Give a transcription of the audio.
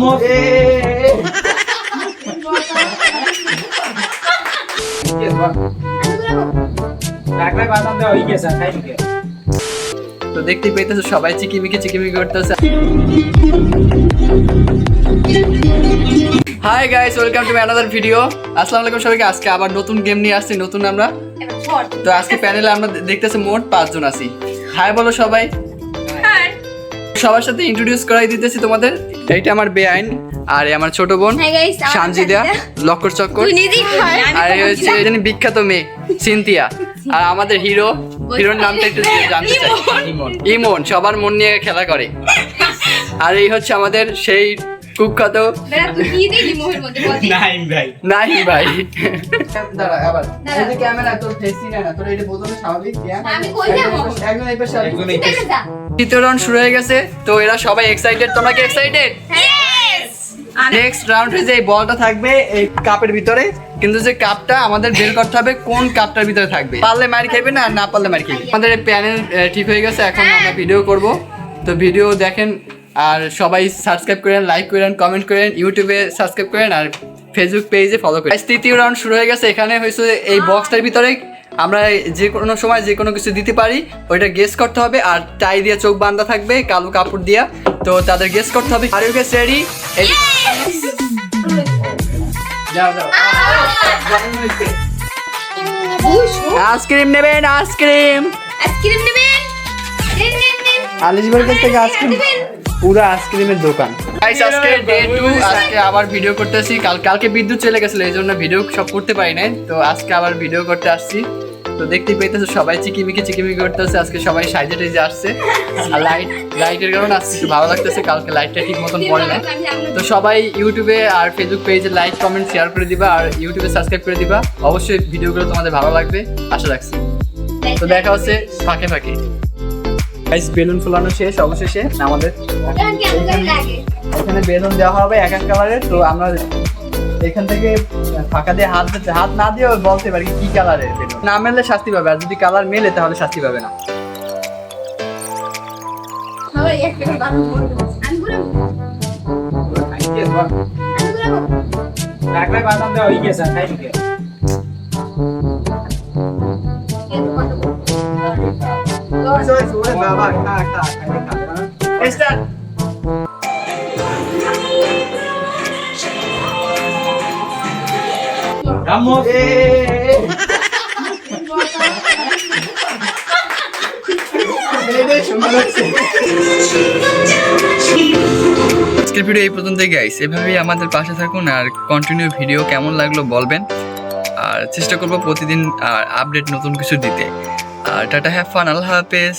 তো দেখতেই পেতেছো সবাই চিকিমিকি করতেছে। Hi guys, welcome to another video. আসসালামু আলাইকুম সবাইকে। আজকে আবার নতুন গেম নিয়ে আসছি, নতুন আমরা। তো আজকে প্যানেলে আমরা দেখতেছি মোট 5 জন আছি। হাই বলো সবাই। সবার সাথে ইন্ট্রোডিউস করাই দিতেছি তোমাদের। এইটা আমার বেআইন, আর আমার ছোট বোন সানজিদা লক্কর চক্কর, আর হচ্ছে এই বিখ্যাত মেয়ে সিনথিয়া, আর আমাদের হিরোর নামটা একটু জানতে চাই। ইমন সবার মন নিয়ে খেলা করে। আর এই হচ্ছে আমাদের সেই কুখ্যাত নাহিম ভাই। দাঁড়া আবার এই যে ক্যামেরা তোর ফেসই না, তোর এটা বোঝানো স্বাভাবিক। একজন এই পাশে তৃতীয় রাউন্ড শুরু হয়ে গেছে। তো এরা সবাই এক্সাইটেড। তোমরা কি এক্সাইটেড? নেক্সট রাউন্ডে যে বলটা থাকবে এই কাপের ভিতরে, কিন্তু যে কাপটা আমাদের বের করতে হবে কোন কাপটার ভিতরে থাকবে। পারলে মার খাইবে না, না পারলে মার খাইবে। আমাদের প্যানেল ঠিক হয়ে গেছে, এখন আমরা ভিডিও করব। তো ভিডিও দেখেন, আর সবাই সাবস্ক্রাইব করেন, লাইক করেন, কমেন্ট করেন, ইউটিউবে সাবস্ক্রাইব করেন, আর ফেসবুক পেজে ফলো করেন। তৃতীয় রাউন্ড শুরু হয়ে গেছে। এখানে হয়েছে এই বক্সটার ভিতরে আমরা যে কোনো সময় যে কোনো কিছু দিতে পারি, ওইটা গেস করতে হবে। আর টাই দিয়ে চোখ বাঁধা থাকবে কালো কাপড় দিয়া, তো তাদের গেস করতে হবে। আর ইউ গেস রেডি? আইসক্রিম নেবেন? আইসক্রিম আলিশবাড়ির কাছ থেকে আইসক্রিম, পুরো আইসক্রিমের দোকান। আজকে ডে 2, আজকে আবার ভিডিও করতেছি। কালকে বিদ্যুৎ চলে গেছিল, এই জন্য ভিডিও সব করতে পারি নাই। তো আজকে আবার ভিডিও করতে আসছি। তো দেখতেই পেতেছো সবাই চিকিমিকি করতেছে। আজকে সবাই সাইজে টাইজে আসছে, আর লাইটের কারণে আজকে একটু ভালো লাগতেছে। কালকে লাইটটা ঠিক মতন পড়ে না। তো সবাই ইউটিউবে আর ফেসবুক পেজে লাইক কমেন্ট শেয়ার করে দিবা, আর ইউটিউবে সাবস্ক্রাইব করে দিবা। অবশ্যই ভিডিওগুলো তোমাদের ভালো লাগবে আশা রাখছি। তো দেখা হচ্ছে ফাঁকে ফাঁকে। গাইস, বেলুন ফুলানো শেষ অবশেষে আমাদের। এখানে বেলুন দেওয়া হবে এক এক কালারের। তো আমরা এখান থেকে ফাঁকা দিয়ে হাত না দিয়ে বলতে পারি কি কালারের বেলুন। না মেললে শাস্তি পাবে, আর যদি কালার মেলে তাহলে শাস্তি পাবে না। আজকের ভিডিও এই পর্যন্তই গাইস। এভাবেই আমাদের পাশে থাকুন, আর কন্টিনিউ ভিডিও কেমন লাগলো বলবেন, আর চেষ্টা করবো প্রতিদিন আপডেট নতুন কিছু দিতে। আর টাটা, হ্যাভ ফান, আল্লাহ হাফেজ।